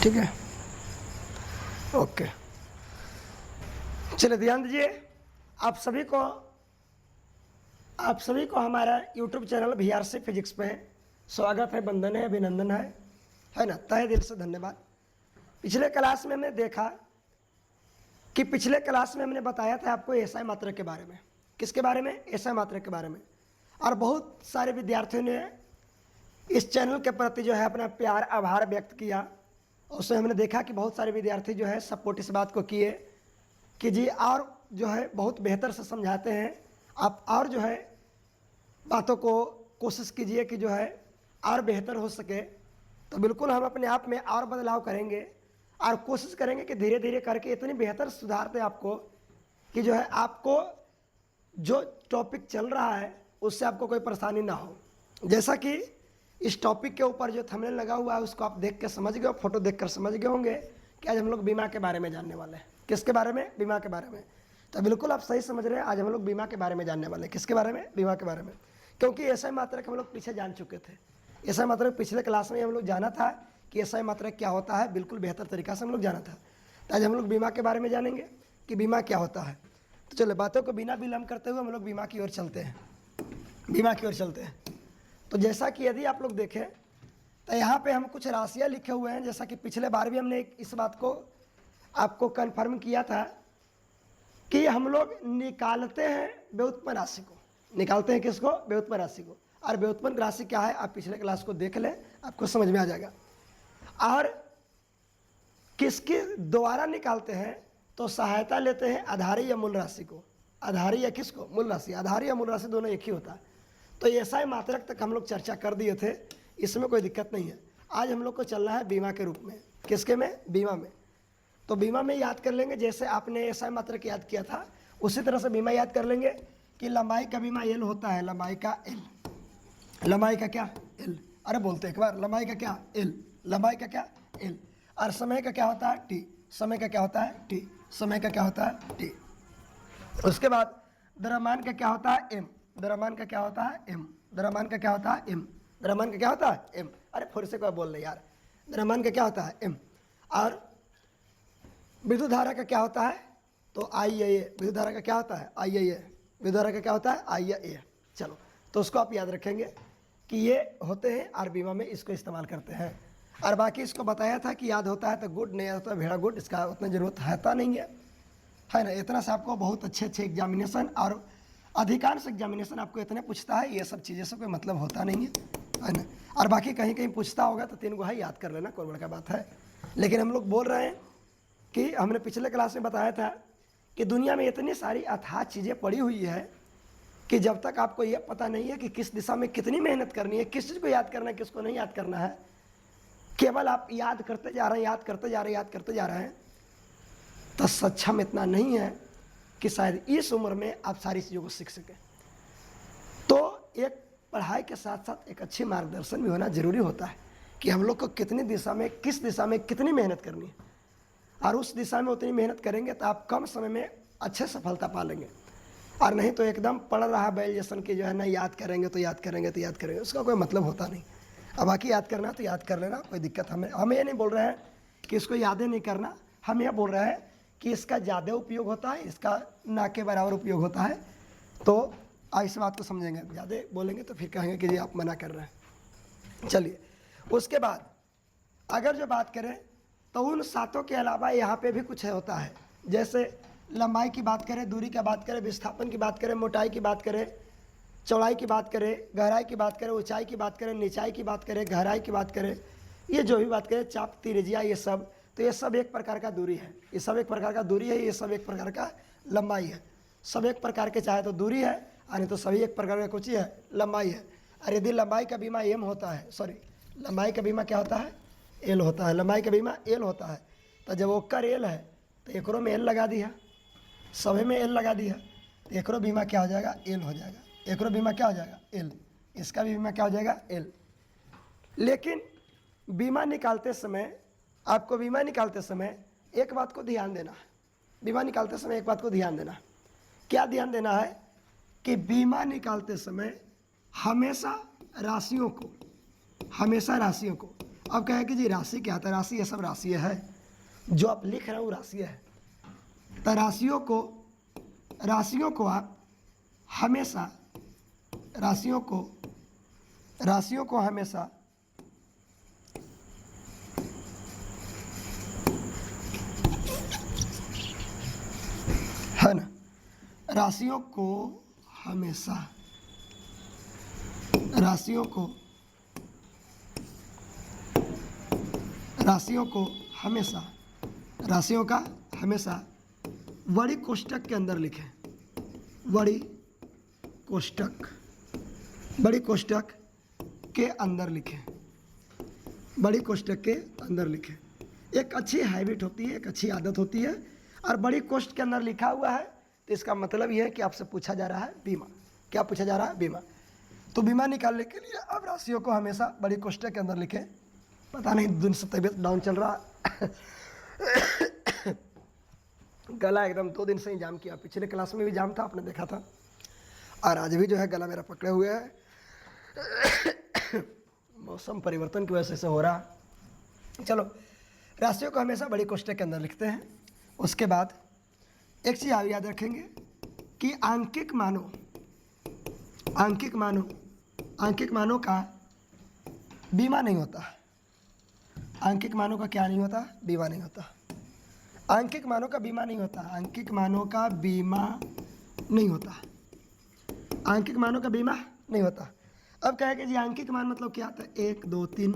ठीक है, ओके। चलिए ध्यान दीजिए, आप सभी को हमारा यूट्यूब चैनल VRC फिजिक्स पे स्वागत है, वंदन है, अभिनंदन है ना, तहे दिल से धन्यवाद। पिछले क्लास में हमने देखा कि पिछले क्लास में हमने बताया था आपको एसआई मात्रक के बारे में। किसके बारे में? एसआई मात्रक के बारे में। और बहुत सारे विद्यार्थियों ने इस चैनल के प्रति जो है अपना प्यार आभार व्यक्त किया। उसमें हमने देखा कि बहुत सारे विद्यार्थी जो है सपोर्ट इस बात को किए कि जी और जो है बहुत बेहतर से समझाते हैं आप, और जो है बातों को कोशिश कीजिए कि जो है और बेहतर हो सके। तो बिल्कुल हम अपने आप में और बदलाव करेंगे और कोशिश करेंगे कि धीरे धीरे करके इतनी बेहतर सुधारते आपको कि जो है आपको जो टॉपिक चल रहा है उससे आपको कोई परेशानी ना हो। जैसा कि इस टॉपिक के ऊपर जो थंबनेल लगा हुआ है उसको आप देख के समझ गए, फोटो देख कर समझ गए होंगे कि आज हम लोग बीमा के बारे में जानने वाले हैं। किसके बारे में? बीमा के बारे में। तो बिल्कुल आप सही समझ रहे हैं, आज हम लोग बीमा के बारे में जानने वाले हैं। किसके बारे में? बीमा के बारे में। क्योंकि एसआई मात्रक हम लोग पीछे जान चुके थे। एसआई मात्रक पिछले क्लास में हम लोग जाना था कि एसआई मात्रक क्या होता है, बिल्कुल बेहतर तरीका से हम लोग जाना था। तो आज हम लोग बीमा के बारे में जानेंगे कि बीमा क्या होता है। तो चलो बातों को बिना विलंब करते हुए हम लोग बीमा की ओर चलते हैं। बीमा की ओर चलते हैं। तो जैसा कि यदि आप लोग देखें तो यहाँ पे हम कुछ राशियाँ लिखे हुए हैं। जैसा कि पिछले बार भी हमने इस बात को आपको कन्फर्म किया था कि हम लोग निकालते हैं व्युत्पन्न राशि को। निकालते हैं किसको? व्युत्पन्न राशि को। और व्युत्पन्न राशि क्या है आप पिछले क्लास को देख लें, आपको समझ में आ जाएगा। और किसके द्वारा निकालते हैं? तो सहायता लेते हैं आधारी या मूल राशि को। आधारी या किसको? मूल राशि। आधारी या मूल राशि दोनों एक ही होता है। तो एसआई मात्रक तक हम लोग चर्चा कर दिए थे, इसमें कोई दिक्कत नहीं है। आज हम लोग को चलना है बीमा के रूप में। किसके में? बीमा में। तो बीमा में याद कर लेंगे जैसे आपने एसआई मात्रक याद किया था उसी तरह से बीमा याद कर लेंगे कि लंबाई का बीमा एल होता है। लंबाई का एल। लंबाई का क्या? एल। अरे बोलते एक बार, लंबाई का क्या? एल। लंबाई का क्या? एल। और समय का क्या होता है? टी। समय का क्या होता है? टी। समय का क्या होता है? टी। उसके बाद द्रव्यमान का क्या होता है? एम। द्रव्यमान का क्या होता है? एम। द्रव्यमान का क्या होता है? एम। द्रव्यमान का क्या होता है? एम। अरे फिर से कोई बोल रहे यार। द्रव्यमान का क्या होता है? एम। और विद्युत धारा का क्या होता है? तो आई ए। विद्युत धारा का क्या होता है? आई ए। विद्युत धारा का क्या होता है? आई ए। चलो तो उसको आप याद रखेंगे कि ये होते हैं और बीमा में इसको इस्तेमाल करते हैं। और बाकी इसको बताया था कि याद होता है तो गुड, नहीं होता भेड़ा गुड, इसका उतना ज़रूरत है नहीं है ना। इतना से आपको बहुत अच्छे एग्जामिनेशन और अधिकांश एग्जामिनेशन आपको इतने पूछता है, ये सब चीज़ें से कोई मतलब होता नहीं है ना। और बाकी कहीं कहीं पूछता होगा तो 3 गुहा याद कर लेना, कोई बड़ा बात है। लेकिन हम लोग बोल रहे हैं कि हमने पिछले क्लास में बताया था कि दुनिया में इतनी सारी अथाह चीज़ें पड़ी हुई है कि जब तक आपको यह पता नहीं है कि किस दिशा में कितनी मेहनत करनी है, किस चीज़ को याद करना है, किसको नहीं याद करना है, केवल आप याद करते जा रहे हैं, याद करते जा रहे हैं, याद करते जा रहे हैं, तो सक्षम इतना नहीं है कि शायद इस उम्र में आप सारी चीज़ों को सीख सकें। तो एक पढ़ाई के साथ साथ एक अच्छी मार्गदर्शन भी होना जरूरी होता है कि हम लोग को कितनी दिशा में, किस दिशा में कितनी मेहनत करनी है, और उस दिशा में उतनी मेहनत करेंगे तो आप कम समय में अच्छे सफलता पा लेंगे। और नहीं तो एकदम पढ़ रहा बैल जैसन कि जो है ना याद करेंगे तो याद करेंगे तो याद करेंगे, उसका कोई मतलब होता नहीं। अब बाकी याद करना तो याद कर लेना, कोई दिक्कत हम ये नहीं बोल रहे हैं कि इसको यादें नहीं करना, हम ये बोल रहे हैं कि इसका ज़्यादा उपयोग होता है, इसका ना के बराबर उपयोग होता है। तो इस बात को समझेंगे, ज़्यादा बोलेंगे तो फिर कहेंगे कि जी आप मना कर रहे हैं। चलिए उसके बाद अगर जो बात करें तो उन सातों के अलावा यहाँ पे भी कुछ होता है। जैसे लंबाई की बात करें, दूरी की बात करें, विस्थापन की बात करें, मोटाई की बात करें, चौड़ाई की बात करें, गहराई की बात करें, ऊंचाई की बात करें, निचाई की बात करें, गहराई की बात करें, ये जो भी बात करें, चाप त्रिज्या, ये सब, तो ये सब एक प्रकार का दूरी है। ये सब एक प्रकार का दूरी है, ये सब एक प्रकार का लंबाई है। सब एक प्रकार के चाहे तो दूरी है और नहीं तो सभी एक प्रकार का कुछ ही है, लंबाई है। और यदि लंबाई का बीमा एम होता है, सॉरी लंबाई का बीमा क्या होता है? एल होता है। लंबाई का बीमा एल होता है। तो जब ओकर एल है तो एकरो में एल लगा दिया, सभी में एल लगा दिया, तो एकरो बीमा क्या हो जाएगा? एल हो जाएगा। एकरो बीमा क्या हो जाएगा? एल। इसका भी बीमा क्या हो जाएगा? एल। लेकिन बीमा निकालते समय, आपको बीमा निकालते समय एक बात को ध्यान देना है। बीमा निकालते समय एक बात को ध्यान देना है। क्या ध्यान देना है? कि बीमा निकालते समय हमेशा राशियों को अब कहे कि जी राशि क्या था, राशि ये सब राशि है, जो आप लिख रहे हो वो राशि है। तो राशियों को आप हमेशा राशियों को हमेशा है ना, राशियों को हमेशा बड़ी कोष्टक के अंदर लिखें। बड़ी कोष्टक के अंदर लिखें। एक अच्छी हैबिट होती है, एक अच्छी आदत होती है, और बड़ी कोष्ट के अंदर लिखा हुआ है तो इसका मतलब यह है कि आपसे पूछा जा रहा है बीमा। क्या पूछा जा रहा है? बीमा। तो बीमा निकालने के लिए आप राशियों को हमेशा बड़ी कोष्टक के अंदर लिखें। पता नहीं दिन से तबीयत डाउन चल रहा गला एकदम 2 दिन से ही जाम किया। पिछले क्लास में भी जाम था, आपने देखा था, और आज भी जो है गला मेरा पकड़े हुए है। मौसम परिवर्तन की वजह से हो रहा। चलो, राशियों को हमेशा बड़ी कोष्टक के अंदर लिखते हैं। उसके बाद एक चीज़ आप याद रखेंगे कि आंकिक मानों का बीमा नहीं होता। आंकिक मानों का क्या नहीं होता? बीमा नहीं होता। आंकिक मानों का बीमा नहीं होता। अब क्या है कि जी आंकिक मान मतलब क्या आता है? 1 2 3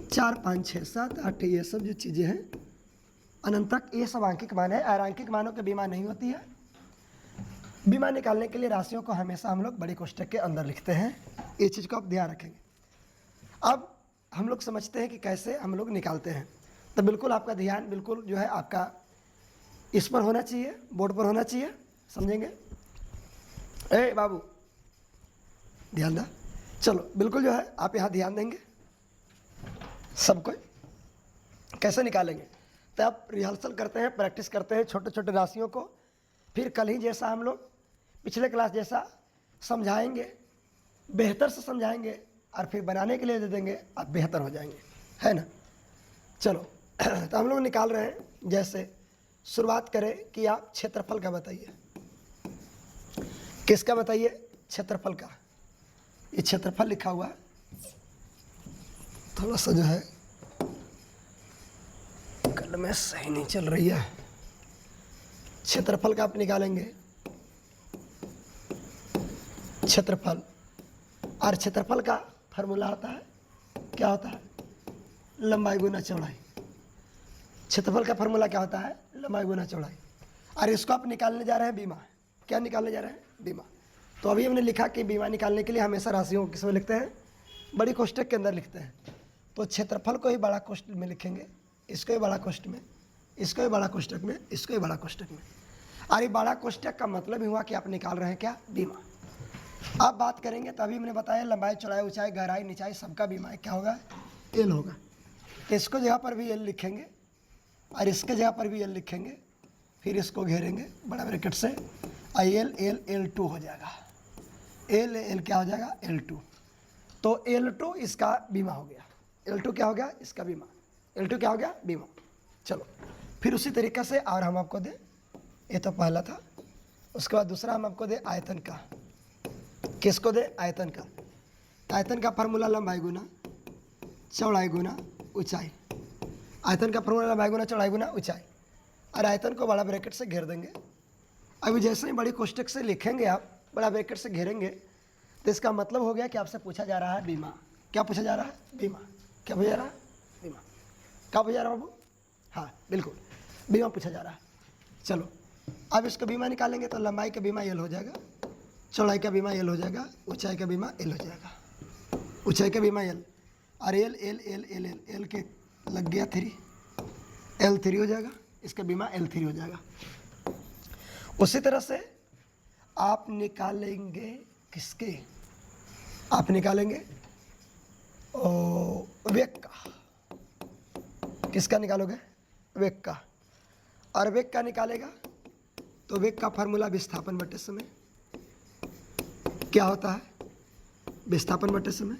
4 5 6 7 8, ये सब जो चीज़ें हैं अनंत तक, ये सब आंकिक मान है, और आंकिक मानों की बीमा नहीं होती है। बीमा निकालने के लिए राशियों को हमेशा हम लोग बड़ी कोष्टक के अंदर लिखते हैं। ये चीज़ को आप ध्यान रखेंगे। अब हम लोग समझते हैं कि कैसे हम लोग निकालते हैं। तो बिल्कुल आपका ध्यान बिल्कुल जो है आपका इस पर होना चाहिए, बोर्ड पर होना चाहिए, समझेंगे? ए बाबू ध्यान दो। चलो बिल्कुल जो है आप यहाँ ध्यान देंगे। सबको कैसे निकालेंगे तो आप रिहर्सल करते हैं, प्रैक्टिस करते हैं छोटे छोटे राशियों को। फिर कल ही जैसा हम लोग पिछले क्लास जैसा समझाएंगे, बेहतर से समझाएंगे, और फिर बनाने के लिए दे देंगे, आप बेहतर हो जाएंगे, है ना? चलो तो हम लोग निकाल रहे हैं। जैसे शुरुआत करें कि आप क्षेत्रफल का बताइए। किसका बताइए? क्षेत्रफल का। ये क्षेत्रफल लिखा हुआ है, थोड़ा सा जो है कलम सही नहीं चल रही है। क्षेत्रफल का आप निकालेंगे, क्षेत्रफल। और क्षेत्रफल का फार्मूला होता है, क्या होता है? लंबाई गुना चौड़ाई। क्षेत्रफल का फार्मूला क्या होता है? लंबाई गुना चौड़ाई। और इसको आप निकालने जा रहे हैं बीमा। क्या निकालने जा रहे हैं? बीमा। तो अभी हमने लिखा कि बीमा निकालने के लिए हमेशा राशियों को किसमें लिखते हैं? बड़ी कोष्टक के अंदर लिखते हैं। तो क्षेत्रफल को ही बड़ा कोष्टक में लिखेंगे, इसको ही बड़ा कोष्टक में, इसको ही बड़ा कोष्टक में, इसको ही बड़ा कोष्टक में। और ये बड़ा कोष्टक का मतलब ही हुआ कि आप निकाल रहे हैं क्या? बीमा। आप बात करेंगे तो अभी मैंने बताया लंबाई चौड़ाई ऊंचाई गहराई निचाई सबका बीमा है, क्या होगा? एल होगा। तो इसको जगह पर भी एल लिखेंगे, और इसके जगह पर भी एल लिखेंगे, फिर इसको घेरेंगे बड़ा ब्रैकेट से, एल एल L2 हो जाएगा। एल एल क्या हो जाएगा? L2। तो L2 इसका बीमा हो गया। L2 क्या हो गया? इसका बीमा। L2 क्या हो गया? बीमा। चलो फिर उसी तरीक़े से और हम आपको दें, ये तो पहला था। उसके बाद दूसरा हम आपको दे आयतन का। किसको दे? आयतन का। आयतन का फार्मूला लंबाई गुना चौड़ाई गुना ऊंचाई। आयतन का फार्मूला लंबाई गुना चौड़ाई गुना ऊंचाई। और आयतन को बड़ा ब्रैकेट से घेर देंगे। अभी जैसे ही बड़ी कोष्टक से लिखेंगे आप, बड़ा ब्रैकेट से घेरेंगे, तो इसका मतलब हो गया कि आपसे पूछा जा रहा है बीमा। क्या पूछा जा रहा है? बीमा। क्या पूछा जा रहा है? बीमा। क्या पूछा जा रहा है बाबू? हाँ बिल्कुल, बीमा पूछा जा रहा है। चलो अब इसका बीमा निकालेंगे तो लंबाई का बीमा एल हो जाएगा, चौड़ाई का बीमा एल हो जाएगा, ऊंचाई का बीमा एल हो जाएगा। ऊंचाई का बीमा एल, और L L L L L L के लग गया 3, L3 हो जाएगा। इसका बीमा L3 हो जाएगा। उसी तरह से आप निकालेंगे किसके? आप निकालेंगे वेग का। किसका निकालोगे? वेग का। और वेग का निकालेगा तो वेग का फार्मूला विस्थापन बटे समय। क्या होता है? विस्थापन बटे समय।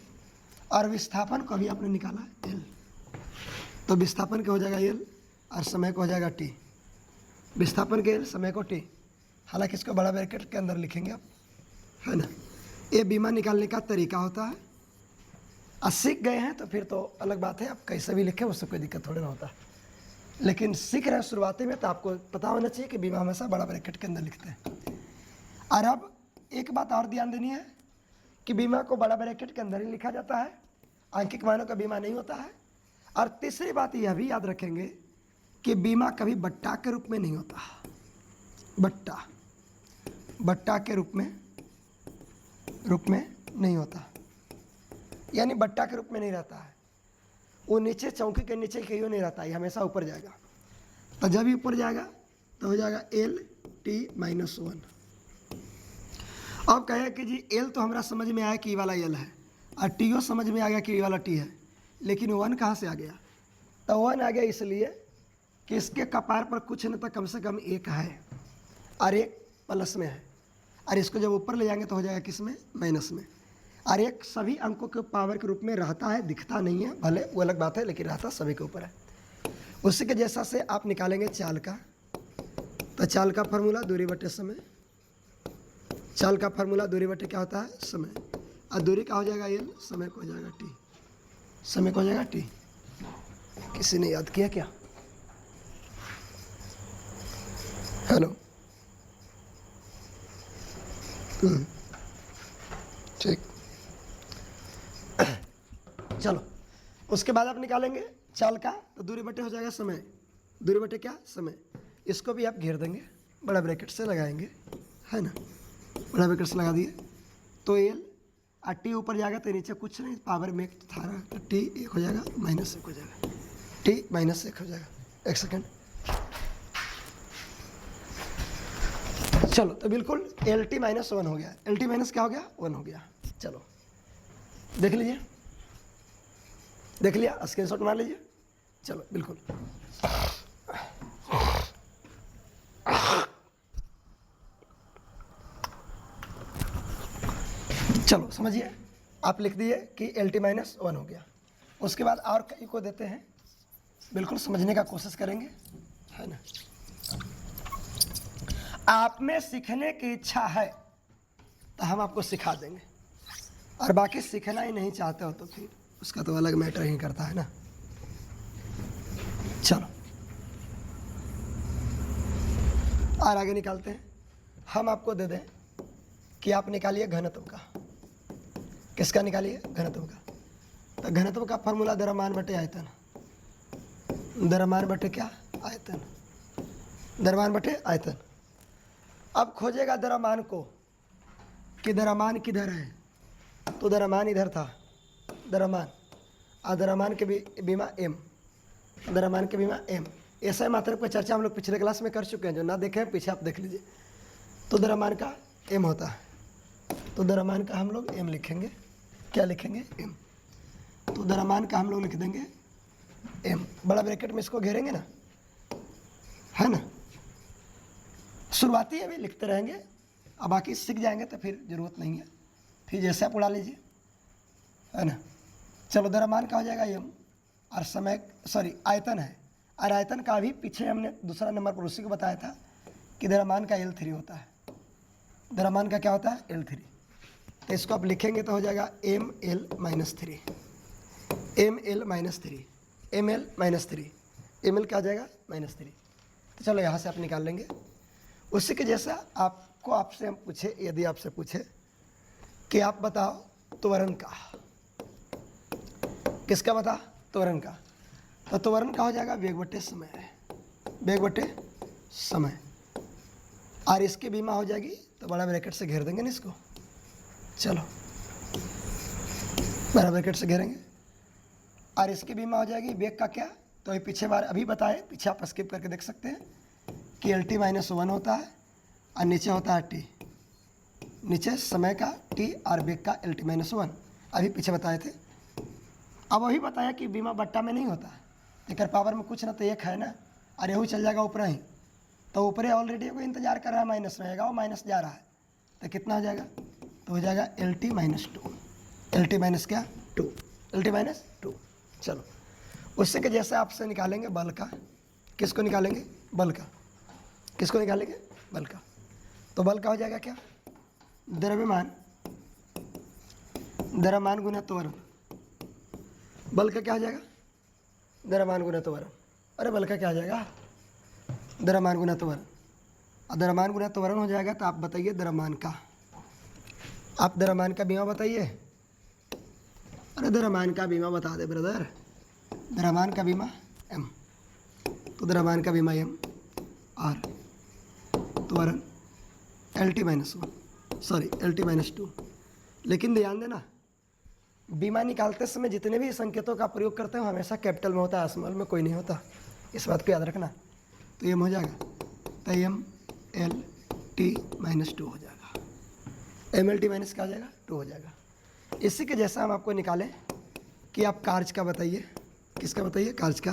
और विस्थापन को भी आपने निकाला एल, तो विस्थापन का हो जाएगा एल और समय को हो जाएगा टी। विस्थापन के एल, समय को टी। हालांकि इसको बड़ा ब्रैकेट के अंदर लिखेंगे आप, है ना। ये बीमा निकालने का तरीका होता है। अब सीख गए हैं तो फिर तो अलग बात है, आप कैसे भी लिखें उससे कोई दिक्कत थोड़ी ना होता है, लेकिन सीख रहे हैं शुरुआती में तो आपको पता होना चाहिए कि बीमा हमेशा बड़ा ब्रैकेट के अंदर लिखते हैं। और अब एक बात और ध्यान देनी है कि बीमा को बड़ा ब्रैकेट के अंदर ही लिखा जाता है, आंकिक मानों का बीमा नहीं होता है। और तीसरी बात यह भी याद रखेंगे कि बीमा कभी बट्टा के रूप में नहीं होता। बट्टा के रूप में नहीं होता, यानी बट्टा के रूप में नहीं रहता है। वो नीचे चौकी के नीचे कहीं नहीं रहता, ये हमेशा ऊपर जाएगा। तो जब भी ऊपर जाएगा तो हो जाएगा एल टी माइनस 1। अब कहे कि जी एल तो हमारा समझ में आया कि ये वाला एल है, और टी ओ समझ में आ गया कि ये वाला टी है, लेकिन 1 कहाँ से आ गया? तो 1 आ गया इसलिए कि इसके कपार पर कुछ न तो कम से कम 1 है और 1 प्लस में है, और इसको जब ऊपर ले जाएंगे तो हो जाएगा किस में? माइनस में। और 1 सभी अंकों के पावर के रूप में रहता है, दिखता नहीं है, भले वो अलग बात है, लेकिन रहता सभी के ऊपर है। उसी के जैसा से आप निकालेंगे चाल का, तो चाल का फार्मूला दूरी बटे समय। चाल का फार्मूला दूरी बटे क्या होता है? समय। और दूरी का हो जाएगा एल, समय को हो जाएगा टी। समय को हो जाएगा टी। किसी ने याद किया क्या? हेलो, ठीक। चलो, उसके बाद आप निकालेंगे चाल का, तो दूरी बटे हो जाएगा समय। दूरी बटे क्या? समय। इसको भी आप घेर देंगे, बड़ा ब्रैकेट से लगाएंगे, है ना। बड़ा ब्रैकेट से लगा दिए तो एल और टी ऊपर जाएगा तो नीचे कुछ नहीं, पावर में एक तो था रहा, तो टी 1 हो जाएगा, माइनस 1 हो जाएगा, टी माइनस 1 हो जाएगा। एक सेकेंड, चलो। तो बिल्कुल एल टी माइनस 1 हो गया। एल टी माइनस क्या हो गया? 1 हो गया। चलो देख लीजिए, देख लिया, स्क्रीनशॉट मार लीजिए। चलो बिल्कुल, चलो समझिए। आप लिख दिए कि एल टी माइनस 1 हो गया। उसके बाद और कई को देते हैं, बिल्कुल समझने का कोशिश करेंगे, है ना। आप में सीखने की इच्छा है तो हम आपको सिखा देंगे, और बाकी सीखना ही नहीं चाहते हो तो फिर उसका तो अलग मैटर ही करता है ना। चलो और आगे निकालते हैं। हम आपको दे दें कि आप निकालिए घनत्व का। किसका निकालिए? घनत्व का। तो घनत्व का फॉर्मूला द्रव्यमान बटे आयतन। द्रव्यमान बटे क्या? आयतन। द्रव्यमान बटे आयतन। अब खोजेगा द्रव्यमान को कि द्रव्यमान किधर है, तो द्रव्यमान इधर था, द्रव्यमान। और द्रव्यमान के बीमा एम, द्रव्यमान के बीमा एम। ऐसा मात्रा पर चर्चा हम लोग पिछले क्लास में कर चुके हैं, जो ना देखे हैं पीछे आप देख लीजिए। तो द्रव्यमान का एम होता है, तो द्रव्यमान का हम लोग एम लिखेंगे। क्या लिखेंगे? एम। तो द्रव्यमान का हम लोग लिख देंगे एम, बड़ा ब्रैकेट में इसको घेरेंगे ना, है ना। शुरुआती अभी लिखते रहेंगे, अब बाकी सीख जाएंगे तो फिर ज़रूरत नहीं है, फिर जैसे आप उड़ा लीजिए, है ना। चलो, द्रव्यमान का हो जाएगा एम, और समय आयतन है, और आयतन का भी पीछे हमने दूसरा नंबर पर उसी को बताया था कि द्रव्यमान का L3 होता है। द्रव्यमान का क्या होता है? L3। तो इसको आप लिखेंगे तो हो जाएगा ML minus 3, ML minus 3, ML minus 3, ML क्या हो जाएगा? माइनस 3। तो चलो यहाँ से आप निकाल लेंगे। उसी के जैसा आपसे हम पूछे, यदि आपसे पूछे कि आप बताओ त्वरण का, किसका बता? त्वरण का। तो त्वरण का हो जाएगा वेग बटे समय, वेग बटे समय। और इसकी बीमा हो जाएगी, तो बड़ा ब्रैकेट से घेर देंगे ना इसको। चलो, बड़ा ब्रैकेट से घेरेंगे, और इसकी बीमा हो जाएगी वेग का क्या? तो ये पीछे बार अभी बताए, पीछे आप स्किप करके देख सकते हैं कि एल टी माइनस 1 होता है, और नीचे होता है टी, नीचे समय का टी और वेग का एल टी माइनस 1, अभी पीछे बताए थे। अब वही बताया कि बीमा बट्टा में नहीं होता, लेकिन पावर में कुछ ना तो 1 है ना, और यही चल जाएगा ऊपर ही, तो ऊपर ऑलरेडी कोई इंतजार कर रहा है, माइनस में आएगा, वो माइनस जा रहा है, तो कितना हो जाएगा? तो हो जाएगा L T minus 2, L T minus क्या? 2। LT minus 2। चलो उससे के जैसे आपसे निकालेंगे बल का, किसको निकालेंगे? बल का। किसको निकालेंगे? बल का। तो बल का हो जाएगा क्या? द्रव्यमान, द्रव्यमान गुना त्वरण। बल का क्या हो जाएगा? द्रव्यमान गुना त्वरण। अरे बल का क्या हो जाएगा? द्रव्यमान गुना त्वरण। और द्रव्यमान गुना त्वरण हो जाएगा तो आप बताइए द्रव्यमान का, आप द्रव्यमान का बीमा बताइए। अरे द्रव्यमान का बीमा बता दे ब्रदर। द्रव्यमान का बीमा m, तो द्रव्यमान का बीमा m r, त्वरण LT minus 1, sorry LT minus 2। लेकिन ध्यान देना, बीमा निकालते समय जितने भी संकेतों का प्रयोग करते हैं हमेशा कैपिटल में होता है, स्मॉल में कोई नहीं होता, इस बात को याद रखना। तो ये हो जाएगा, तो MLT माइनस 2 हो जाएगा। MLT माइनस क्या हो जाएगा? 2 हो जाएगा। इसी के जैसा हम आपको निकालें कि आप कार्य का बताइए। किसका बताइए? कार्य का।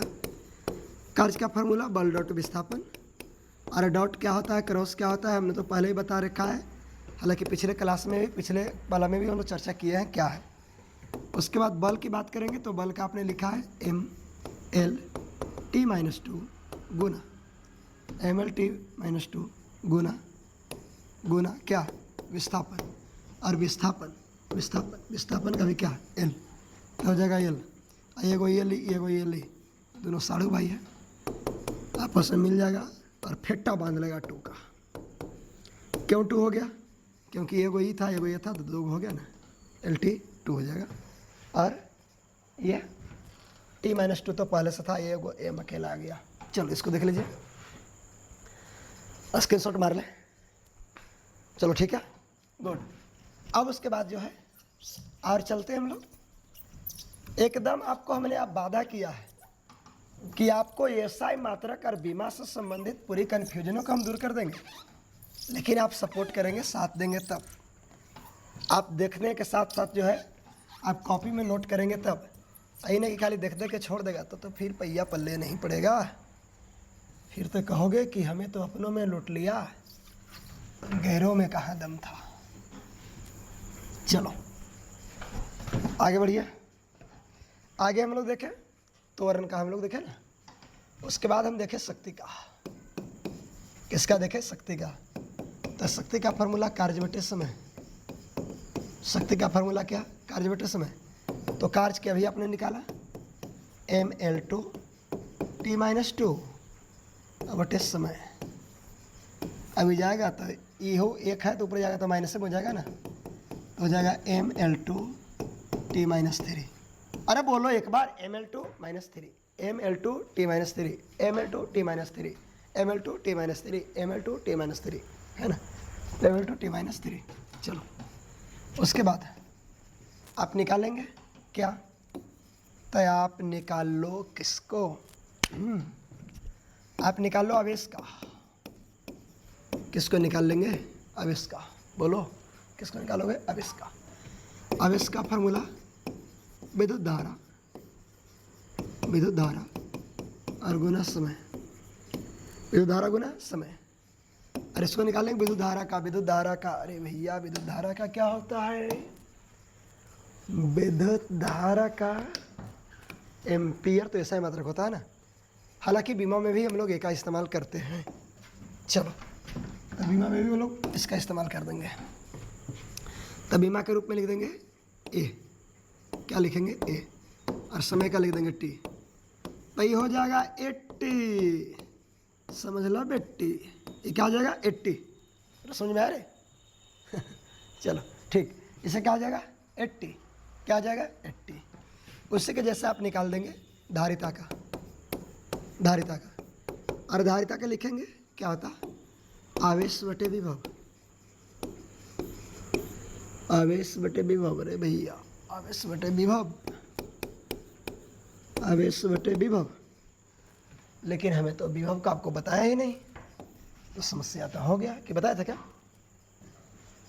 कार्य का फार्मूला बल डॉट विस्थापन, और डॉट क्या होता है, क्रॉस क्या होता है, हमने तो पहले ही बता रखा है, हालांकि पिछले क्लास में भी, पिछले वाला में भी हम लोग चर्चा किए हैं क्या है। उसके बाद बल की बात करेंगे तो बल का आपने लिखा है MLT माइनस 2 गुना MLT माइनस 2 गुना क्या? विस्थापन। और विस्थापन का भी क्या? L। क्या हो जाएगा? L। ये कोई L, दोनों साढ़ू भाई है, आपस में मिल जाएगा और फेट्टा बांध लेगा 2 का। क्यों 2 हो गया? क्योंकि एगो ये था, एगो ये था, तो 2 हो गया ना, LT 2 हो जाएगा। और ये T माइनस 2 तो पहले से था, ये एगो M अकेला आ गया। चलो इसको देख लीजिए, स्क्रीनशॉट मार ले। चलो ठीक है, गुड। अब उसके बाद जो है और चलते हैं हम लोग। एकदम आपको हमने अब वादा किया है कि आपको SI मात्रक और बीमा से संबंधित पूरी कन्फ्यूजनों को हम दूर कर देंगे, लेकिन आप सपोर्ट करेंगे, साथ देंगे तब। आप देखने के साथ साथ जो है आप कॉपी में नोट करेंगे तब। आई नहीं कि खाली देख दे के छोड़ देगा तो फिर पहिया पल्ले नहीं पड़ेगा, फिर तो कहोगे कि हमें तो अपनों में लूट लिया, गैरों में कहाँ दम था। चलो आगे बढ़िए। आगे हम लोग देखें त्वरण का, हम लोग देखें ना, उसके बाद हम देखें शक्ति का। किसका देखें? शक्ति का। तो शक्ति का फार्मूला कार्य बटे समय। शक्ति का फार्मूला क्या? कार्य बटे समय। तो कार्य क्या अभी आपने निकाला? ML2 T माइनस 2 बटे समय। अभी जाएगा तो ये हो, एक है तो ऊपर जाएगा तो माइनस से हो जाएगा ना, तो हो जाएगा ML2 T माइनस 3। अरे बोलो एक बार, ML2 minus 3, ML2 T minus 3, ML2 T minus 3, ML2 T minus 3, ML2 T minus 3, है ना, ML2 T माइनस 3। चलो उसके बाद आप निकालेंगे क्या? तो आप निकाल लो किसको? आप निकाल लो आवेश का। किसको निकाल लेंगे? आवेश का। बोलो किसको निकालोगे? आवेश का। आवेश का फार्मूला विद्युत धारा और गुना समय, विद्युत धारा गुना समय। और इसको निकालेंगे विद्युत धारा का। विद्युत धारा का, अरे भैया विद्युत धारा का क्या होता है? विद्युत धारा का एम्पियर तो ऐसा ही मात्रक होता है ना, हालांकि बीमा में भी हम लोग इसका इस्तेमाल करते हैं। चलो तो बीमा में भी हम लोग इसका इस्तेमाल कर देंगे, तो बीमा के रूप में लिख देंगे ए। क्या लिखेंगे? ए। और समय का लिख देंगे टी। तो ये हो जाएगा 80, समझ लो बेटी। ये क्या हो जाएगा? 80। समझ में आ रहे? चलो ठीक, इसे क्या हो जाएगा? 80। क्या हो जाएगा? 80। उससे के जैसे आप निकाल देंगे धारिता का। और धारिता का लिखेंगे क्या होता? आवेश बटे विभव। आवेश बटे विभव। अरे भैया आवेश बटे विभव। लेकिन हमें तो विभव का आपको बताया ही नहीं, तो समस्या तो हो गया। कि बताया था क्या?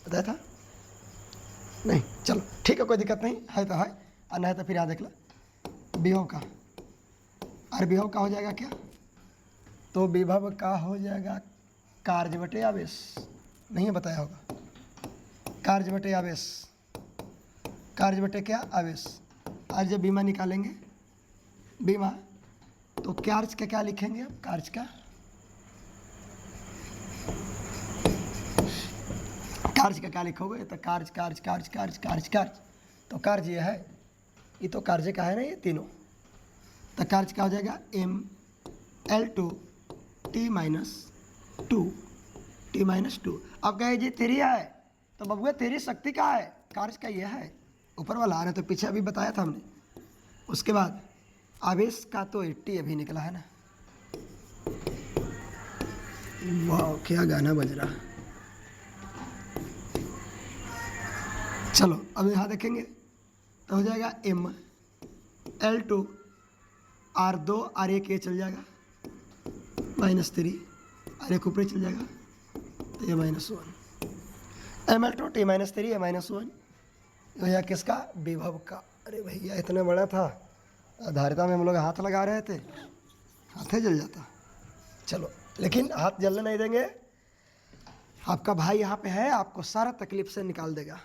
बताया था नहीं? चलो ठीक है, कोई दिक्कत नहीं है, तो है, और नहीं तो फिर यहाँ देख लो विभव का। और विभव का हो जाएगा क्या? तो विभव का हो जाएगा कार्य बटे आवेश। नहीं बताया होगा, कार्य बटे आवेश। कार्य बटे क्या? आवेश। आज जब बीमा निकालेंगे बीमा, तो कार्य का क्या लिखेंगे अब? कार्य का क्या लिखोगे? तो कार्य कार्य कार्य कार्य कार्य कार्य, तो कार्य ये है, ये तो कार्य का है ना, ये तीनों। तो कार्य क्या हो जाएगा? mL2 t minus two. अब कहे जी थ्री है, तो बबुआ थ्री शक्ति का है, कार्य का ये है, ऊपर वाला आ रहा है, तो पीछे अभी बताया था हमने। उसके बाद आवेश का तो 80 अभी निकला है ना। वाह क्या गाना बज रहा। चलो अब यहाँ देखेंगे तो हो जाएगा mL2 R2 R1 ये चल जाएगा -3, R1 ऊपर चल जाएगा, तो ये -1 mL2 t -3 ये -1 भैया किसका? विभव का। अरे भैया इतना बड़ा था, धारिता में हम लोग हाथ लगा रहे थे, हाथ जल जाता। चलो लेकिन हाथ जलने नहीं देंगे, आपका भाई यहाँ पे है, आपको सारा तकलीफ से निकाल देगा।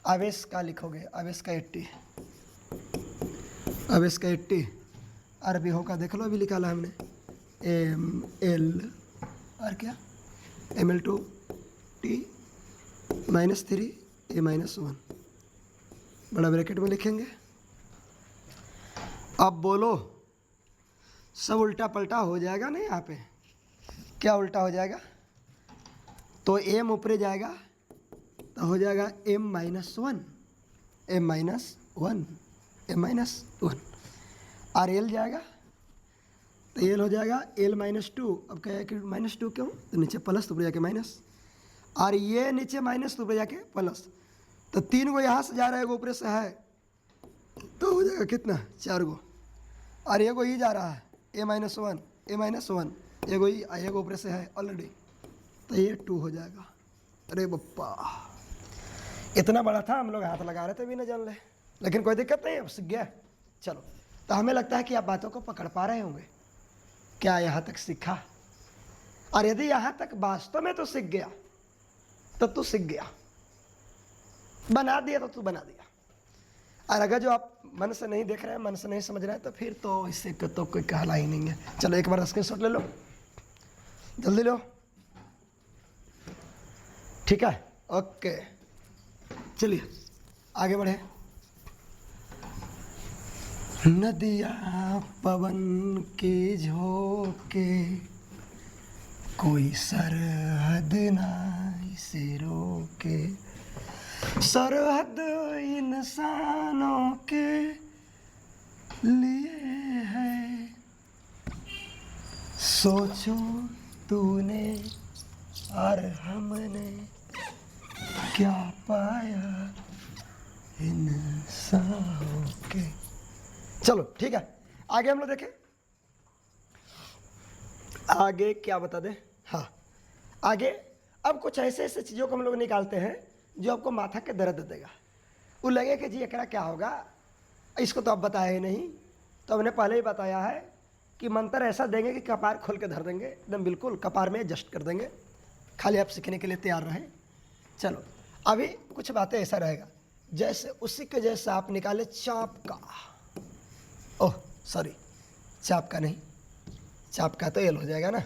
आवेश का लिखोगे, आवेश का 80, आवेश का 80 और विभव का देख लो, अभी निकाला हमने mL और क्या mL2 t -3 ये -1 बड़ा ब्रैकेट में लिखेंगे। अब बोलो सब उल्टा पलटा हो जाएगा नहीं? यहाँ पे क्या उल्टा हो जाएगा? तो m ऊपर जाएगा तो हो जाएगा m-1 और l जाएगा तो l हो जाएगा l-2। अब क्या है कि -2 क्यों? तो नीचे प्लस तो ऊपर जाके माइनस, और ये नीचे माइनस तो ऊपर जाके प्लस, तो 3 गो यहाँ से जा रहा है, एगो ऊपर से है, तो हो जाएगा कितना? 4 गो, और एगो ये जा रहा है a-1 एगो ऊपर से है ऑलरेडी, तो ये 2 हो जाएगा। अरे बप्पा इतना बड़ा था, हम लोग हाथ लगा रहे थे भी ना जान ले, लेकिन कोई दिक्कत नहीं, अब सीख गया। चलो तो हमें लगता है कि आप बातों को पकड़ पा रहे होंगे। क्या यहाँ तक सीखा? और यदि यहाँ तक वास्तव में तो सीख गया तो तू सीख गया, बना दिया तो तू बना दिया। और अगर जो आप मन से नहीं देख रहे हैं, मन से नहीं समझ रहे हैं, तो फिर तो इससे तो कोई कहला ही नहीं है। चलो एक बार स्क्रीनशॉट ले लो, जल्दी लो, ठीक है? ओके चलिए आगे बढ़े। नदिया पवन के झोंके कोई सरहद नहीं से रोके, सरहद इंसानों के लिए है, सोचो तूने और हमने क्या पाया इंसानों के। चलो ठीक है, आगे हम लोग देखें, आगे क्या बता दें। हाँ आगे अब कुछ ऐसे ऐसे चीज़ों को हम लोग निकालते हैं जो आपको माथा के दर्द देगा। वो लगे कि जी एकरा क्या होगा, इसको तो अब बताया ही नहीं, तो हमने पहले ही बताया है कि मंत्र ऐसा देंगे कि कपार खोल के धर देंगे, एकदम बिल्कुल कपार में एडजस्ट कर देंगे, खाली आप सीखने के लिए तैयार रहें। चलो अभी कुछ बातें ऐसा रहेगा जैसे उसी के जैसा आप निकाले चाप का, ओह सॉरी चाप का नहीं, चाप का तो एल हो जाएगा ना,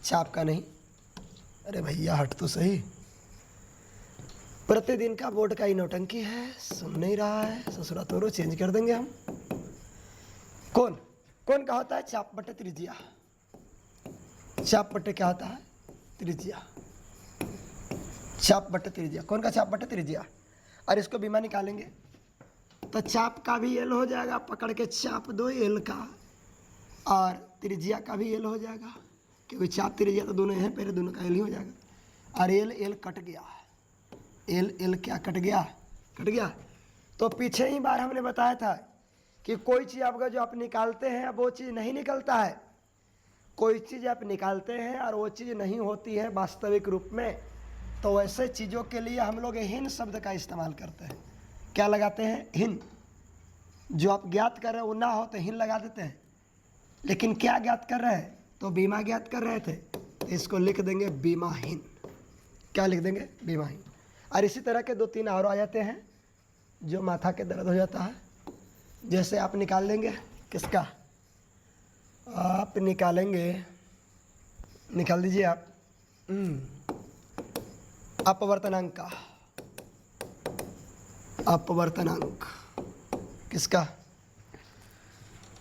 चाप का नहीं। अरे भैया हट तो सही, प्रतिदिन का बोर्ड का ही नौटंकी है, सुन नहीं रहा है, ससुरा तोरो चेंज कर देंगे हम। कौन कौन का होता है चाप बटे त्रिज्या, चाप बटे क्या होता है त्रिज्या, चाप बटे त्रिज्या, कौन का चाप बटे त्रिज्या। और इसको बीमा निकालेंगे तो चाप का भी एल हो जाएगा, पकड़ के चाप दो एल का, और त्रिज्या का भी एल हो जाएगा, क्योंकि चाप त्रिज्या तो दोनों हैं, पहले दोनों का एल ही हो जाएगा। और एल एल कट गया, एल एल क्या कट गया, कट गया। तो पीछे ही बार हमने बताया था कि कोई चीज़ आपका जो आप निकालते हैं वो चीज़ नहीं निकलता है, कोई चीज़ आप निकालते हैं और वो चीज़ नहीं होती है वास्तविक रूप में, तो ऐसे चीज़ों के लिए हम लोग हिन शब्द का इस्तेमाल करते हैं। क्या लगाते हैं? हिन। जो आप ज्ञात कर रहे हैं वो ना हो तो हिन लगा देते हैं, लेकिन क्या ज्ञात कर रहे हैं? तो बीमा ज्ञात कर रहे थे, तो इसको लिख देंगे बीमाहीन। क्या लिख देंगे? बीमाहीन। और इसी तरह के 2-3 और आ जाते हैं जो माथा के दर्द हो जाता है, जैसे आप निकाल लेंगे किसका, आप निकालेंगे, निकाल दीजिए आप अपवर्तनांक का, अपवर्तनांक किसका,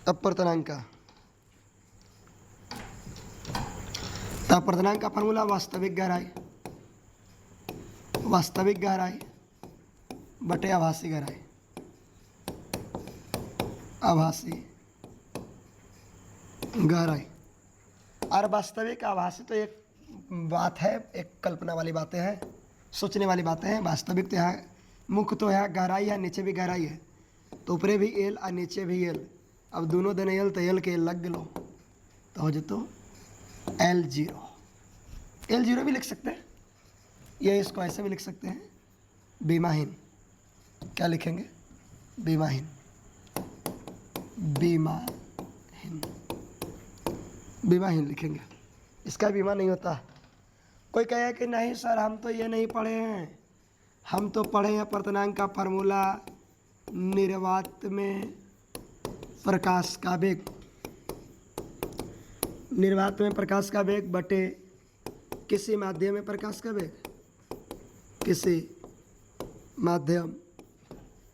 अपवर्तनांक का। तो अपवर्तनांक का फॉर्मूला वास्तविक गहराई, वास्तविक गहराई बटे आभासी गहराई, आभासी गहराई। और वास्तविक आभासी तो एक बात है, एक कल्पना वाली बातें हैं, सोचने वाली बातें हैं। वास्तविक तो यहाँ मुख्य तो यहाँ गहराई है, नीचे भी गहराई है, तो ऊपरे भी एल और नीचे भी एल। अब दोनों देने एल तो एल के एल लग गलो तो हो जतो L0। L0 भी लिख सकते हैं, या इसको ऐसे भी लिख सकते हैं बीमाहीन। क्या लिखेंगे, बीमाहीन, बीमाहीन, बीमाहीन लिखेंगे। इसका बीमा नहीं होता। कोई कहे कि नहीं सर हम तो ये नहीं पढ़े हैं, हम तो पढ़े हैं अपवर्तनांक का फार्मूला निर्वात में प्रकाश का वेग, निर्वात में प्रकाश का वेग बटे किसी माध्यम में प्रकाश का वेग, किसी माध्यम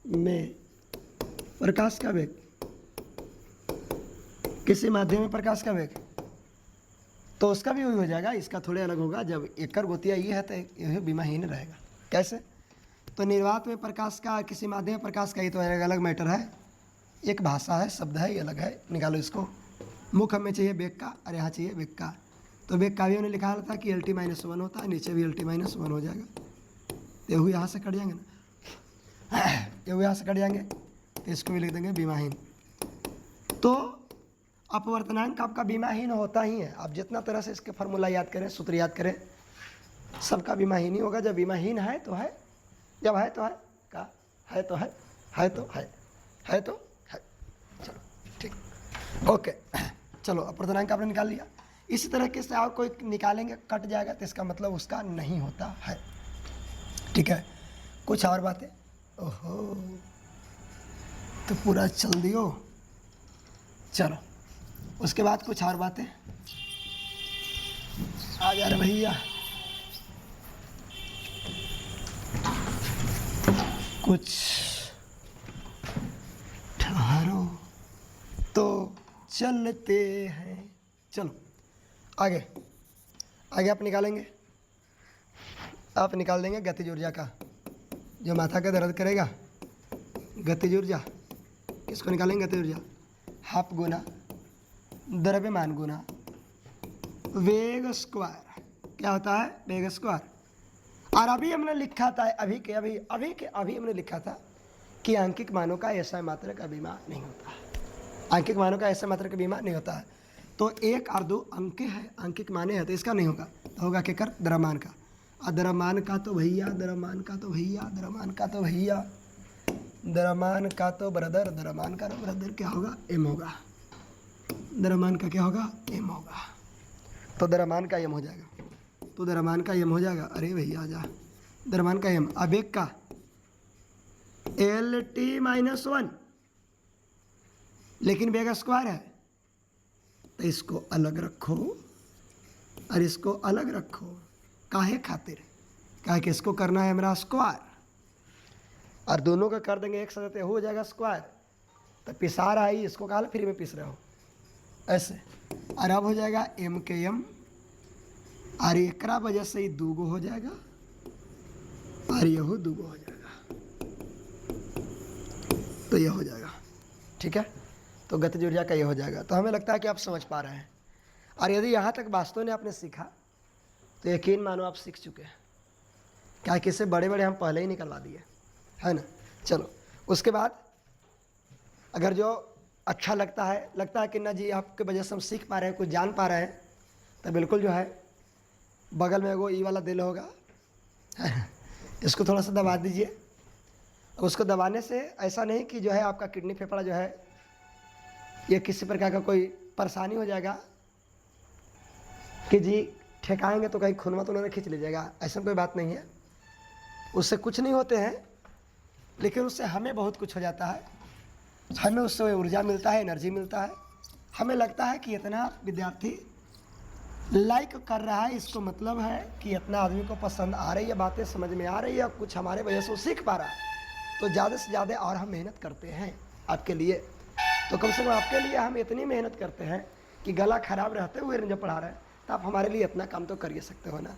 में प्रकाश का वेग, किसी माध्यम में प्रकाश का वेग। तो उसका भी वही हो जाएगा, इसका थोड़े अलग होगा। जब एकर गोतिया ये है तो यह बीमाहीन रहेगा। कैसे, तो निर्वात में प्रकाश का, किसी माध्यम में प्रकाश का, ये तो अलग मैटर है, एक भाषा है, शब्द है, ये अलग है। निकालो इसको। मुख हमें चाहिए वेग का और यहाँ चाहिए वेग का। तो वेग का भी हमने लिखा था कि LT-1 होता है, नीचे भी LT-1 हो जाएगा। ये यहाँ से कट जाएंगे ना, ये यहाँ से कट जाएंगे, तो इसको भी लिख देंगे बीमाहीन। तो अपवर्तनांक आपका बीमाहीन होता ही है। आप जितना तरह से इसके फार्मूला याद करें, सूत्र याद करें, सबका बीमाहीन ही होगा। जब बीमाहीन है तो है, जब है तो है, का है तो है तो है तो है। चलो ठीक, ओके। चलो अपवर्तनांक आपने निकाल लिया। इसी तरह से और कोई निकालेंगे कट जाएगा तो इसका मतलब उसका नहीं होता है। ठीक है, कुछ और बातें। ओहो, तो पूरा चल दियो। चलो उसके बाद कुछ और बातें आ जा रहे भैया, कुछ ठहरो तो चलते हैं। चलो आगे, आगे आप निकालेंगे, आप निकाल देंगे गतिज ऊर्जा का, जो माथा का दर्द करेगा। गतिज ऊर्जा किसको निकालेंगे, गतिज ऊर्जा हाफ गुना द्रव्यमान गुना वेग स्क्वायर। क्या होता है, वेग स्क्वायर। और अभी हमने लिखा था, अभी हमने लिखा था कि आंकिक मानों का ऐसा मात्रा का बीमा नहीं होता। आंकिक मानों का ऐसा मात्रा का बीमा नहीं होता है। तो 1 और 2 अंक है, आंकिक माने हैं, तो इसका नहीं होगा। तो होगा क्या कर, द्रव्यमान का। और द्रव्यमान का तो भैया, द्रव्यमान का तो भैया, द्रव्यमान का तो भैया, द्रव्यमान का तो ब्रदर, द्रव्यमान का तो ब्रदर क्या होगा, एम होगा। द्रव्यमान का क्या होगा, एम होगा। तो द्रव्यमान का एम हो जाएगा, तो द्रव्यमान का एम हो जाएगा। अरे भैया आजा, द्रव्यमान का एम। आवेग का LT-1, लेकिन वेग स्क्वायर है, तो इसको अलग रखो और इसको अलग रखो। काहे खातिर, काहे कि इसको करना है हमारा स्क्वायर, और दोनों का कर देंगे एक साथ हो जाएगा स्क्वायर। तो पिसा रहा है, इसको कहा फ्री में पिस रहे हो ऐसे। और अब हो जाएगा एम के एम, और एक वजह से ही 2 हो जाएगा और यह 2 हो जाएगा, तो यह हो जाएगा। ठीक है, तो गतिज ऊर्जा का ये हो जाएगा। तो हमें लगता है कि आप समझ पा रहे हैं। और यदि यहाँ तक वास्तव में आपने सीखा तो यकीन मानो आप सीख चुके हैं, क्या कि इससे बड़े बड़े हम पहले ही निकलवा दिए, है ना। चलो उसके बाद अगर जो अच्छा लगता है कि ना जी आपके वजह से हम सीख पा रहे हैं, कुछ जान पा रहे हैं, तो बिल्कुल जो है बगल में वो ई वाला दिल होगा, इसको थोड़ा सा दबा दीजिए। उसको दबाने से ऐसा नहीं कि जो है आपका किडनी फेफड़ा जो है ये किसी प्रकार का कोई परेशानी हो जाएगा कि जी ठेकाएंगे तो कहीं खून तो उन्होंने खींच लीजिएगा, ऐसा कोई बात नहीं है। उससे कुछ नहीं होते हैं, लेकिन उससे हमें बहुत कुछ हो जाता है। हमें उससे ऊर्जा मिलता है, एनर्जी मिलता है। हमें लगता है कि इतना विद्यार्थी लाइक कर रहा है, इसको मतलब है कि इतना आदमी को पसंद आ रही है, बातें समझ में आ रही है, कुछ हमारे वजह से वो सीख पा रहा है। तो ज़्यादा से ज़्यादा और हम मेहनत करते हैं आपके लिए। तो कम से कम आपके लिए हम इतनी मेहनत करते हैं कि गला खराब रहते हुए जब पढ़ा रहे हैं, तो आप हमारे लिए इतना काम तो कर ही सकते हो ना।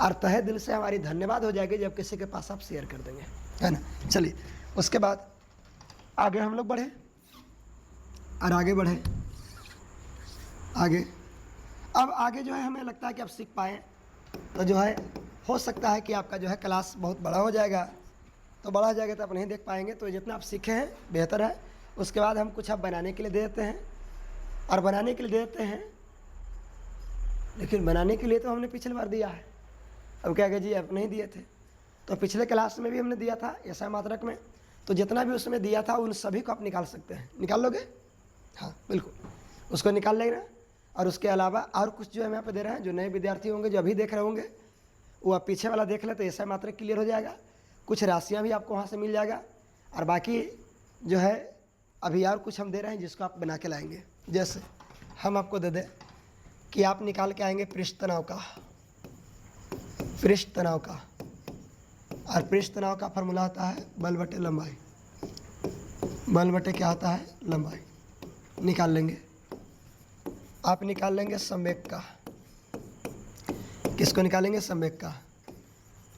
और तहे दिल से हमारी धन्यवाद हो जाएगी जब किसी के पास आप शेयर कर देंगे, है ना। चलिए, उसके बाद आगे हम लोग बढ़े और आगे बढ़े आगे। अब आगे जो है हमें लगता है कि आप सीख पाएँ, तो जो है हो सकता है कि आपका जो है क्लास बहुत बड़ा हो जाएगा। तो बड़ा हो जाएगा तो आप नहीं देख पाएंगे। तो जितना आप सीखे हैं बेहतर है। उसके बाद हम कुछ आप बनाने के लिए दे देते हैं, और बनाने के लिए दे देते हैं, लेकिन बनाने के लिए तो हमने पिछली बार दिया है। अब क्या कहे जी, आप नहीं दिए थे। तो पिछले क्लास में भी हमने दिया था ऐसा मात्रक में। तो जितना भी उसमें दिया था उन सभी को आप निकाल सकते हैं। निकाल लोगे? हाँ बिल्कुल, उसको निकाल लेना। और उसके अलावा और कुछ जो है हम यहाँ पे दे रहे हैं, जो नए विद्यार्थी होंगे, जो अभी देख रहे होंगे, वो आप पीछे वाला देख ले तो ऐसा मात्रक क्लियर हो जाएगा। कुछ राशियाँ भी आपको वहाँ से मिल जाएगा। और बाकी जो है अभी और कुछ हम दे रहे हैं जिसको आप बना के लाएंगे। जैसे हम आपको दे दें कि आप निकाल के आएंगे पृष्ठ तनाव का, पृष्ठ तनाव का। और पृष्ठ तनाव का फॉर्मूला होता है बल बटे लंबाई। बल बटे क्या होता है? लंबाई। निकाल लेंगे आप, निकाल लेंगे संवेग का। किसको निकालेंगे? संवेग का।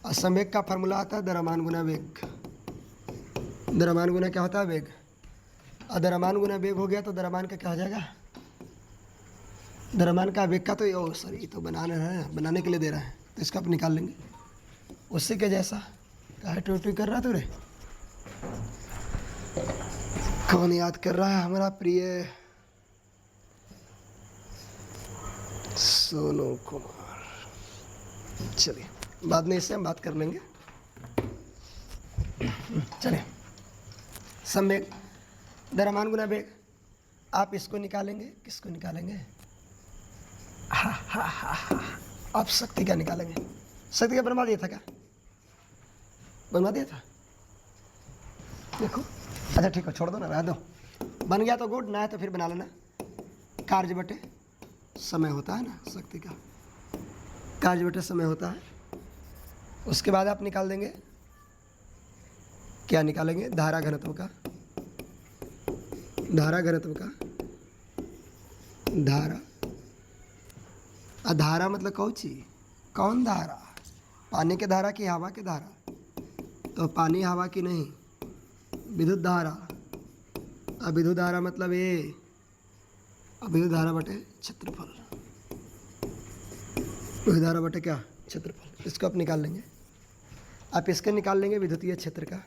और संवेग का फॉर्मूला आता है द्रव्यमान गुना वेग। द्रव्यमान गुना क्या होता है? वेग। और द्रव्यमान गुना वेग हो गया तो द्रव्यमान का क्या हो जाएगा? द्रव्यमान का वेग का तो ये तो बनाने के लिए दे रहा है, तो इसका आप निकाल लेंगे उसी के जैसा। काहे टोटी कर रहा तू रे? कौन याद कर रहा है? हमारा प्रिय सोनू कुमार। चलिए, बाद में इससे हम बात कर लेंगे। चलिए, संवेग द्रव्यमान गुना वेग, आप इसको निकालेंगे। किसको निकालेंगे? आप शक्ति क्या निकालेंगे? शक्ति का बनवा दिया था क्या? बनवा दिया था, देखो। अच्छा ठीक है, छोड़ दो ना, रह दो। बन गया तो गुड, ना है तो फिर बना लेना। कार्य बटे समय होता है ना शक्ति का, कार्य बटे समय होता है। उसके बाद आप निकाल देंगे, क्या निकालेंगे? धारा घनत्व का। धारा घनत्व का, धारा। धारा मतलब कौन चीज? कौन धारा? पानी के धारा की हवा की धारा? तो पानी हवा की नहीं, विद्युत धारा। अब विद्युत धारा मतलब ये, अब विद्युत धारा बटे क्षेत्रफल। विद्युत धारा बटे क्या? क्षेत्रफल। इसको आप निकाल लेंगे। आप इसके निकाल लेंगे विद्युतीय क्षेत्र का।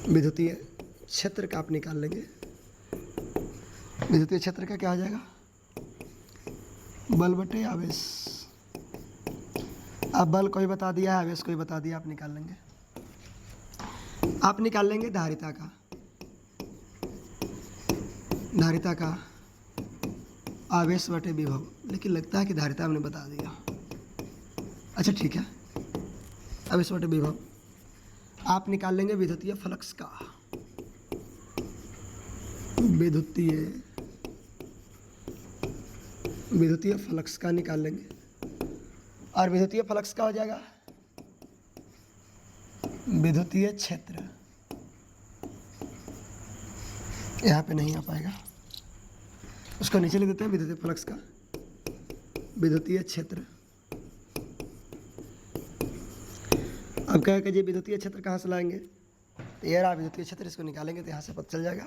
विद्युतीय क्षेत्र का आप निकाल लेंगे। विद्युतीय क्षेत्र का क्या आ जाएगा? बल बटे आवेश। अब बल कोई बता दिया है, आवेश कोई बता दिया, आप निकाल लेंगे। आप निकाल लेंगे धारिता का। धारिता का आवेश बटे विभव, लेकिन लगता है कि धारिता हमने बता दिया। अच्छा ठीक है, आवेश बटे विभव। आप निकाल लेंगे विद्युतीय फ्लक्स का। विद्युतीय फ्लक्स का निकाल लेंगे। और विद्युतीय फ्लक्स का हो जाएगा विद्युतीय क्षेत्र। यहाँ पे नहीं आ पाएगा, उसको नीचे लिख देते हैं। विद्युतीय फ्लक्स का विद्युतीय क्षेत्र। अब क्या है कि जी विद्युतीय क्षेत्र कहाँ से लाएंगे? तो ये रहा विद्युतीय क्षेत्र, इसको निकालेंगे तो यहाँ से पता चल जाएगा।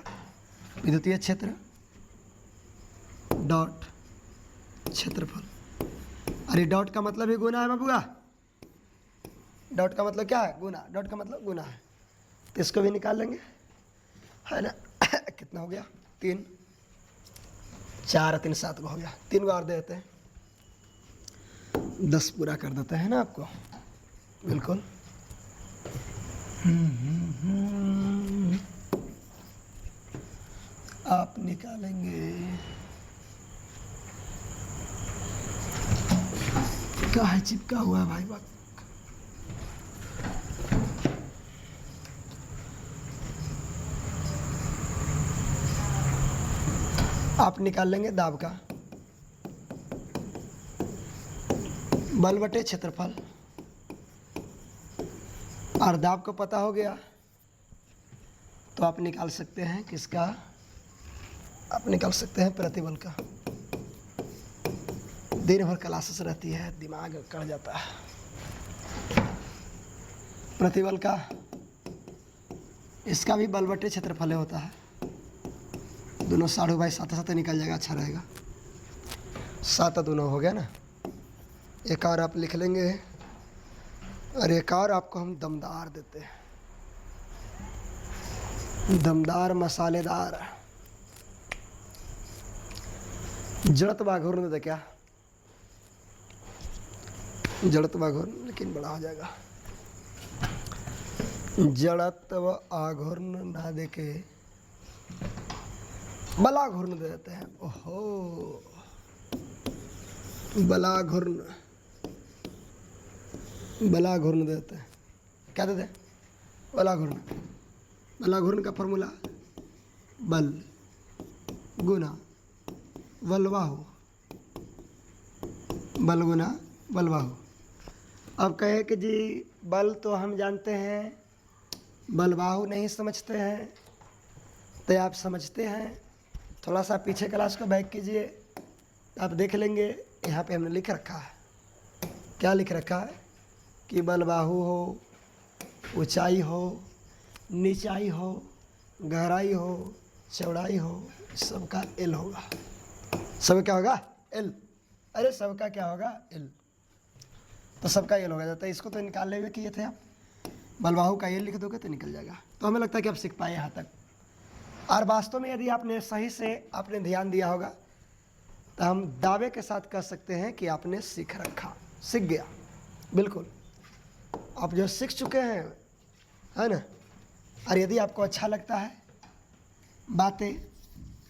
विद्युतीय क्षेत्र डॉट क्षेत्रफल। अरे डॉट का मतलब ही गुना है बाबूआ। डॉट का मतलब क्या है? गुना। डॉट का मतलब गुना है, तो इसको भी निकाल लेंगे, है ना। कितना हो गया? 3, 4, 3, 7 को हो गया। 3 को और दे देते हैं, 10 पूरा कर देते हैं ना आपको। बिल्कुल। आप निकालेंगे, क्या है चिपका हुआ है भाई बात। आप निकाल लेंगे दाब का, बल बटे क्षेत्रफल, और दाब को पता हो गया तो आप निकाल सकते हैं किसका, आप निकाल सकते हैं प्रतिबल का। दिन भर क्लासेस रहती है, दिमाग कट जाता है। प्रतिबल का, इसका भी बल बटे क्षेत्रफल होता है। दोनों साढ़े भाई साथ साथ निकल जाएगा, अच्छा रहेगा। 7 दोनों हो गया ना। एक और आप लिख लेंगे, और एक और आपको हम दमदार देते हैं, दमदार मसालेदार। जड़त्व घूर्ण दे क्या, जड़त्व घूर्ण, लेकिन बड़ा हो जाएगा। जड़त्व आघूर्ण ना दे के बला घूर्ण दे देते हैं। ओहो, बला घूर्ण, बला घूर्ण देते हैं। क्या देते हैं? बला घूर्ण। बला घूर्ण का फॉर्मूला बल गुना बलवाहु, बल गुना बलवाहु। अब कहे कि जी बल तो हम जानते हैं, बलवाहु नहीं समझते हैं, तो आप समझते हैं। थोड़ा सा पीछे क्लास को बैक कीजिए, आप देख लेंगे यहाँ पे हमने लिख रखा है। क्या लिख रखा है कि बलवाहु हो, ऊंचाई हो, नीचाई हो, गहराई हो, चौड़ाई हो, सबका एल होगा। सब क्या होगा? एल। अरे सबका क्या होगा? एल। तो सबका एल होगा जाता है। इसको तो निकालने हुए किए थे आप, बलवाहु का एल लिख दोगे तो निकल जाएगा। तो हमें लगता है कि आप सीख पाए यहाँ तक। और वास्तव में यदि आपने सही से आपने ध्यान दिया होगा तो हम दावे के साथ कह सकते हैं कि आपने सीख रखा, सीख गया। बिल्कुल आप जो सीख चुके हैं, है ना। और यदि आपको अच्छा लगता है, बातें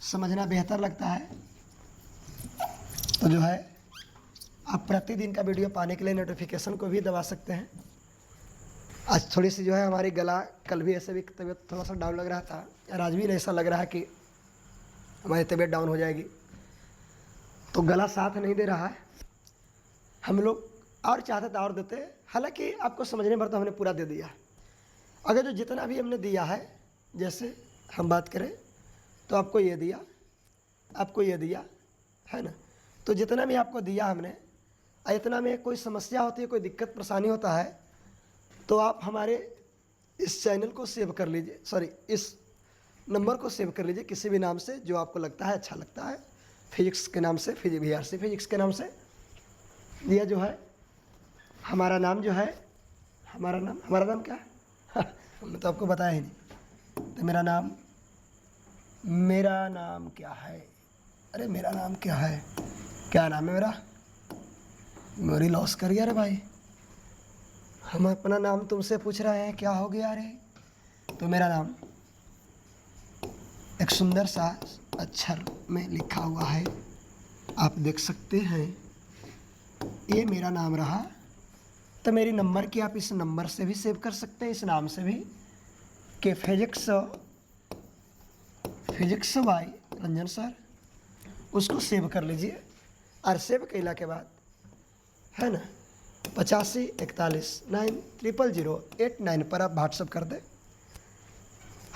समझना बेहतर लगता है, तो जो है आप प्रतिदिन का वीडियो पाने के लिए नोटिफिकेशन को भी दबा सकते हैं। आज थोड़ी सी जो है हमारी गला, कल भी ऐसे भी तबीयत थोड़ा सा डाउन लग रहा था, और आज भी ऐसा लग रहा है कि हमारी तबीयत डाउन हो जाएगी, तो गला साथ नहीं दे रहा है। हम लोग और चाहते तो और देते, हालांकि आपको समझने भर तो हमने पूरा दे दिया। अगर जो जितना भी हमने दिया है, जैसे हम बात करें तो आपको ये दिया, आपको ये दिया, है ना। तो जितना भी आपको दिया हमने, इतना में कोई समस्या होती है, कोई दिक्कत परेशानी होता है, तो आप हमारे इस चैनल को सेव कर लीजिए, सॉरी इस नंबर को सेव कर लीजिए किसी भी नाम से जो आपको लगता है अच्छा लगता है। फिजिक्स के नाम से, VRC फिजिक्स के नाम से। यह जो है हमारा नाम जो है, हमारा नाम क्या है? हमने तो आपको बताया ही नहीं। तो मेरा नाम क्या है? अरे मेरा नाम क्या है? क्या नाम है मेरा? मेरी लॉस कर गया रे भाई। हम अपना नाम तुमसे पूछ रहे हैं, क्या हो गया रे? तो मेरा नाम एक सुंदर सा अक्षर में लिखा हुआ है, आप देख सकते हैं। ये मेरा नाम रहा। तो मेरी नंबर की आप इस नंबर से भी सेव कर सकते हैं, इस नाम से भी, कि फिजिक्स बाय रंजन सर। उसको सेव कर लीजिए, और सेव कैला के बाद, है ना, 8541490008 पर आप व्हाट्सअप कर दें।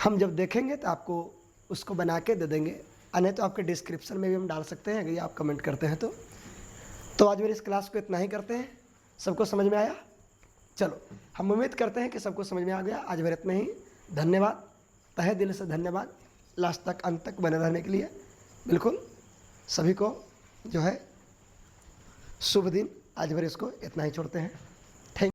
हम जब देखेंगे तो आपको उसको बना के दे देंगे, और नहीं तो आपके डिस्क्रिप्शन में भी हम डाल सकते हैं अगर आप कमेंट करते हैं तो आज मेरी इस क्लास को इतना ही करते हैं। सबको समझ में आया? चलो, हम उम्मीद करते हैं कि सबको समझ में आ गया। आज मेरे इतना ही। धन्यवाद, तहे दिल से धन्यवाद लास्ट तक, अंत तक बने रहने के लिए। बिल्कुल सभी को जो है शुभ दिन। आज भर इसको इतना ही छोड़ते हैं।